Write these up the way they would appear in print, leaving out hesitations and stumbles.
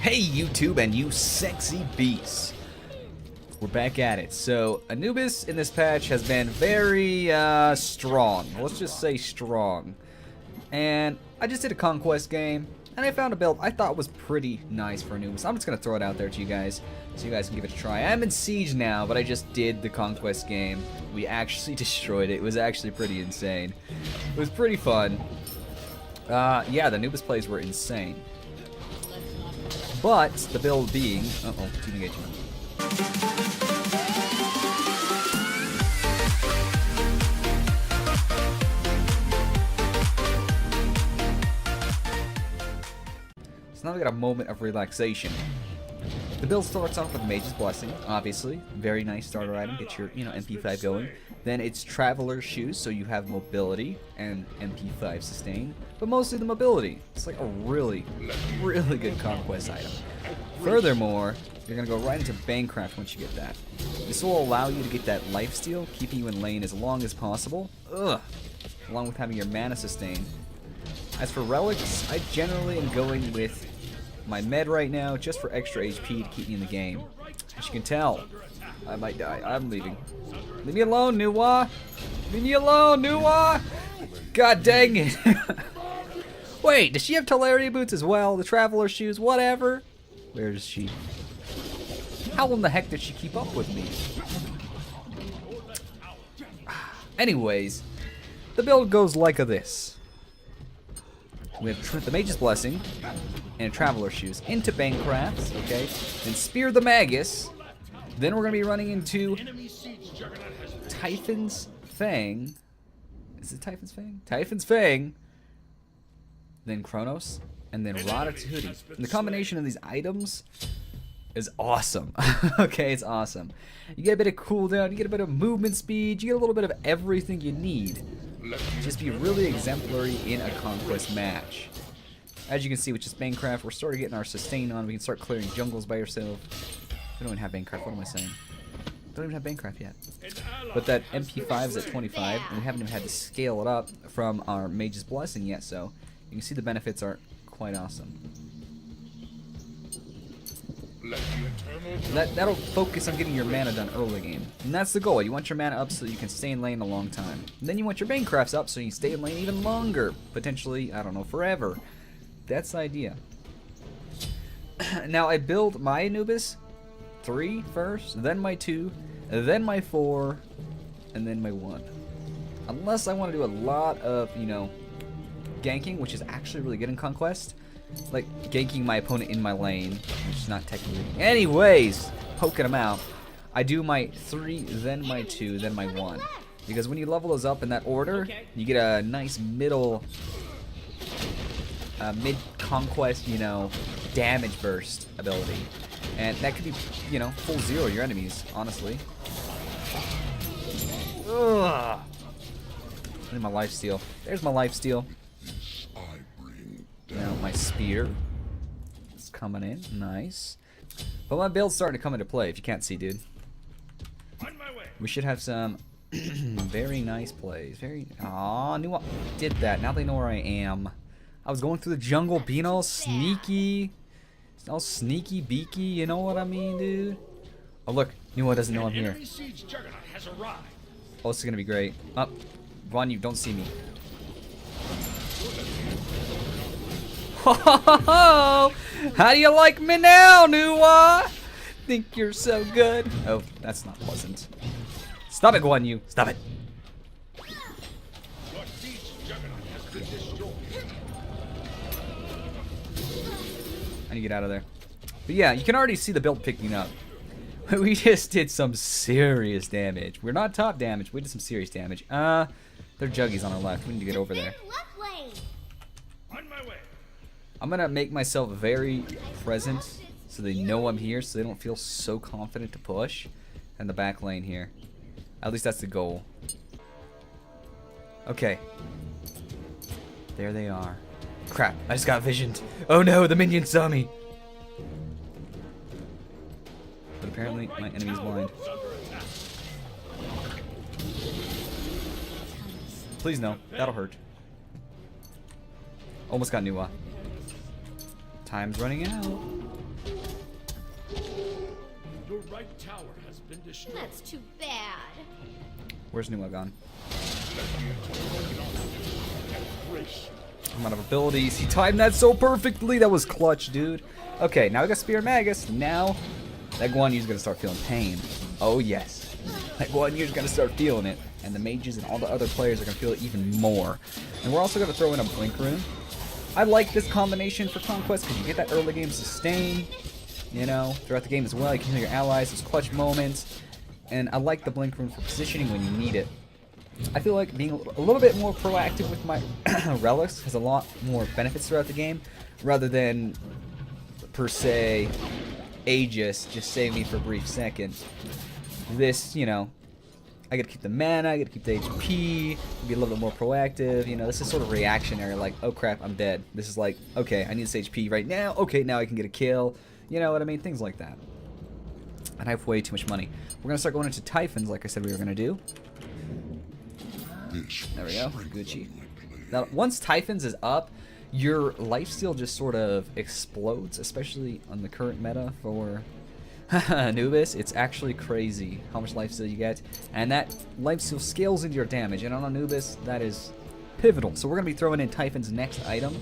Hey YouTube and you sexy beasts. We're back at it. So Anubis in this patch has been very strong. Let's just say strong. And I just did a conquest game and I found a build I thought was pretty nice for Anubis. I'm just gonna throw it out there to you guys so you guys can give it a try. I'm in Siege now, but I just did the conquest game. We actually destroyed it. It was actually pretty insane. It was pretty fun. Yeah, the Anubis plays were insane. But the build being, team engagement. So now we got a moment of relaxation. The build starts off with Mage's Blessing, obviously. Very nice starter item, get your, MP5 going. Then it's Traveler's Shoes, so you have mobility and MP5 sustain, but mostly the mobility. It's like a really, really good conquest item. Furthermore, you're going to go right into Bancraft once you get that. This will allow you to get that lifesteal, keeping you in lane as long as possible, along with having your mana sustain. As for relics, I generally am going with my med right now, just for extra HP to keep me in the game. As you can tell, I might die. I'm leaving. Leave me alone, Nuwa! Leave me alone, Nuwa! God dang it! Wait, does she have Teleria boots as well? The Traveler shoes, whatever? Where is she? How in the heck did she keep up with me? Anyways, the build goes like this. We have the Mage's Blessing and Traveler Shoes into Bancrafts, okay? Then Spear the Magus. Then we're going to be running into Typhon's Fang. Is it Typhon's Fang? Typhon's Fang. Then Kronos. And then Ratatouille. And the combination of these items is awesome. Okay, it's awesome. You get a bit of cooldown, you get a bit of movement speed, you get a little bit of everything you need. Just be really exemplary in a conquest match. As you can see with just Bancraft, we're starting getting our sustain on. We can start clearing jungles by ourselves. We don't even have Bancraft. What am I saying? Don't even have Bancraft yet. But that MP5 is at 25, and we haven't even had to scale it up from our Mage's Blessing yet, so you can see the benefits are quite awesome. That'll focus on getting your mana done early game. And that's the goal. You want your mana up so you can stay in lane a long time. And then you want your Bancrafts up so you can stay in lane even longer. Potentially, I don't know, forever. That's the idea. Now I build my Anubis 3 first, then my 2, then my 4, and then my 1. Unless I want to do a lot of, ganking, which is actually really good in Conquest. Like ganking my opponent in my lane, which is not technically. Anyways, poking them out. I do my 3, then my 2, then my 1. Because when you level those up in that order, you get a nice middle, mid-conquest, damage burst ability. And that could be, full zero your enemies, honestly. Ugh. There's my lifesteal. There's my lifesteal. Now my spear is coming in, nice. But my build's starting to come into play, if you can't see, dude. We should have some very nice plays. Aw, knew I did that. Now they know where I am. I was going through the jungle, being all sneaky. All sneaky beaky, you know what I mean, dude? Oh look, Nuwa doesn't know I'm here. Oh, this is gonna be great. Up, Vaughn, you don't see me. Ho! How do you like me now, Nuwa? Think you're so good? Oh, that's not pleasant. Stop it, Guan Yu. Stop it. I need to get out of there. But yeah, you can already see the build picking up. We just did some serious damage. We're not top damage. We did some serious damage. They're juggies on our left. We need to get over there. I'm gonna make myself very present so they know I'm here, so they don't feel so confident to push in the back lane here. At least that's the goal. Okay. There they are. Crap, I just got visioned. Oh no, the minion saw me. But apparently my enemy's blind. Please no, that'll hurt. Almost got Nuwa. Time's running out. right tower has been destroyed. That's too bad. Where's Numa gone? I'm out of abilities. He timed that so perfectly. That was clutch, dude. Okay, now we got Spear Magus. Now that Guan Yu's gonna start feeling pain. Oh yes. That Guan Yu's gonna start feeling it. And the mages and all the other players are gonna feel it even more. And we're also gonna throw in a Blink Rune. I like this combination for Conquest because you get that early game sustain, you know, throughout the game as well. You can heal your allies, those clutch moments. And I like the Blink Rune for positioning when you need it. I feel like being a little bit more proactive with my relics has a lot more benefits throughout the game, rather than, per se, Aegis just save me for a brief second. This, you know, I gotta keep the mana, I gotta keep the HP, be a little bit more proactive. You know, this is sort of reactionary, like, oh crap, I'm dead. This is like, okay, I need this HP right now. Okay, now I can get a kill. You know what I mean? Things like that. And I have way too much money. We're gonna start going into Typhons, like I said we were gonna do. There we go, Gucci. Now, once Typhons is up, your lifesteal just sort of explodes, especially on the current meta for Anubis. It's actually crazy how much lifesteal you get, and that lifesteal scales into your damage, and on Anubis, that is pivotal. So we're going to be throwing in Typhon's next item,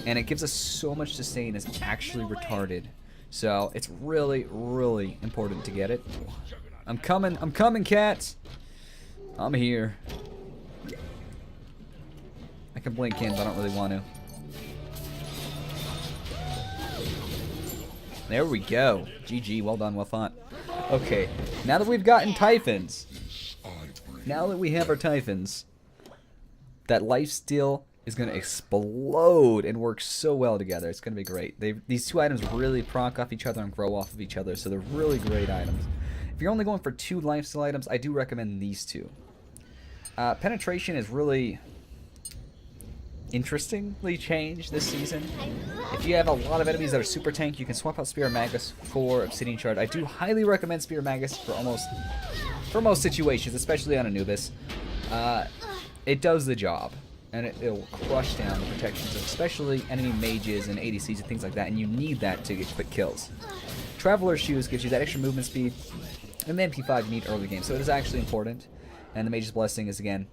and it gives us so much sustain, it's actually retarded. So it's really, really important to get it. I'm coming, cats! I'm here. I can blink in, but I don't really want to. There we go. GG, well done, well fought. Okay, now that we've gotten Typhons, now that we have our Typhons, that lifesteal is going to explode and work so well together. It's going to be great. These two items really proc off each other and grow off of each other, so they're really great items. If you're only going for 2 lifesteal items, I do recommend these two. Penetration is really interestingly changed this season. If you have a lot of enemies that are super tank, you can swap out Spear Magus for Obsidian Shard. I do highly recommend Spear Magus for most situations, especially on Anubis. It does the job, and it'll crush down the protections of especially enemy mages and ADCs and things like that, and you need that to get quick kills. Traveler's Shoes gives you that extra movement speed, and the MP5 you need early game, so it is actually important. And the Mage's Blessing is, again,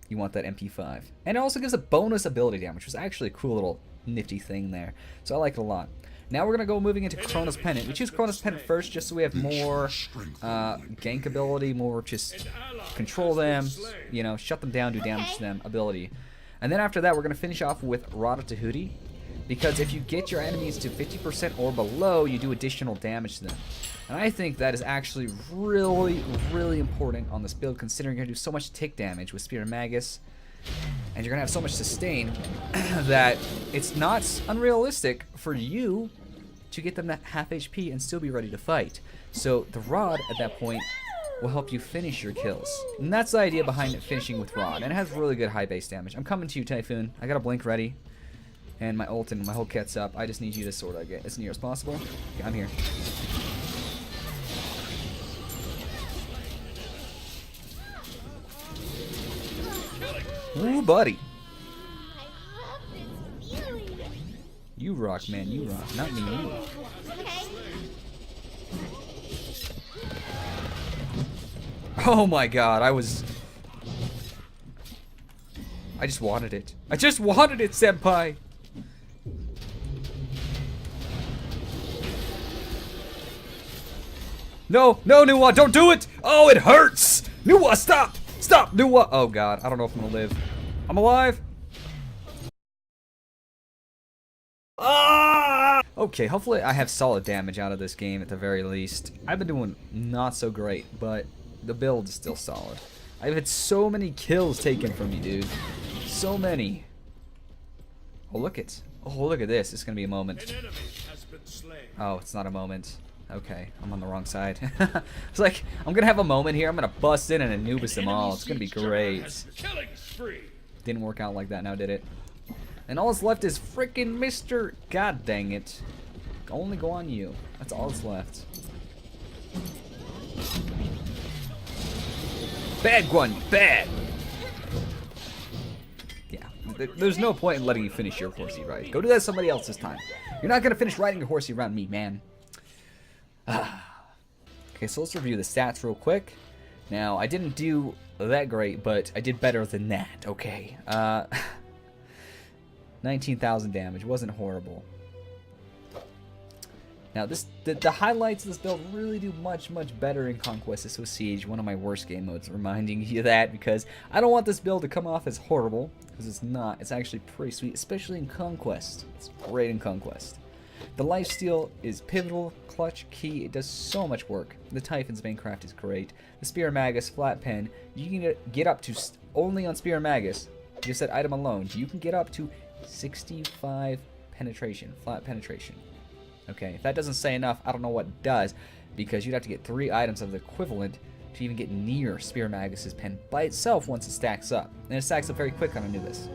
you want that MP5. And it also gives a bonus ability damage, which is actually a cool little nifty thing there. So I like it a lot. Now we're going to go moving into Chronos Pendant. We choose Chronos Pendant first just so we have more gank ability, more just control them, you know, shut them down, do damage to them ability. And then after that, we're going to finish off with Rada Tahuti, because if you get your enemies to 50% or below, you do additional damage to them. And I think that is actually really, really important on this build, considering you're going to do so much tick damage with Spear Magus, and you're going to have so much sustain that it's not unrealistic for you to get them that half HP and still be ready to fight. So the Rod, at that point, will help you finish your kills. And that's the idea behind it, finishing with Rod. And it has really good high base damage. I'm coming to you, Typhoon. I got a blink ready. And my ult and my whole kit's up. I just need you to sort of get as near as possible. Okay, I'm here. Ooh, buddy. You rock, man. You rock. Not me. You. Oh my god, I just wanted it. I just wanted it, senpai! No, no, Nuwa, don't do it! Oh, it hurts! Nuwa, stop! Stop, Nuwa! Oh god, I don't know if I'm gonna live. I'm alive! Ah! Okay, hopefully I have solid damage out of this game at the very least. I've been doing not so great, but the build is still solid. I've had so many kills taken from me, dude. So many. Oh, look at this. It's gonna be a moment. Oh, it's not a moment. Okay, I'm on the wrong side. It's like, I'm gonna have a moment here. I'm gonna bust in and Anubis them all. It's gonna be great. Didn't work out like that now, did it? And all that's left is frickin' Mr. God dang it. Only go on you. That's all that's left. Bad one, bad! Yeah, there's no point in letting you finish your horsey ride. Go do that somebody else this time. You're not gonna finish riding your horsey around me, man. Okay, so let's review the stats real quick. Now, I didn't do that great, but I did better than that. Okay. 19,000 damage. Wasn't horrible. Now, the highlights of this build really do much better in Conquest. This was Siege, one of my worst game modes, reminding you of that, because I don't want this build to come off as horrible, because it's not. It's actually pretty sweet, especially in Conquest. It's great in Conquest. The lifesteal is pivotal, clutch, key. It does so much work. The Typhon's Maincraft is great. The Spear Magus, Flat Pen, you can get up to, only on Spear Magus, just that item alone, you can get up to 65 penetration, flat penetration. Okay, if that doesn't say enough, I don't know what does, because you'd have to get 3 items of the equivalent to even get near Spear Magus's pen by itself once it stacks up. And it stacks up very quick on Anubis.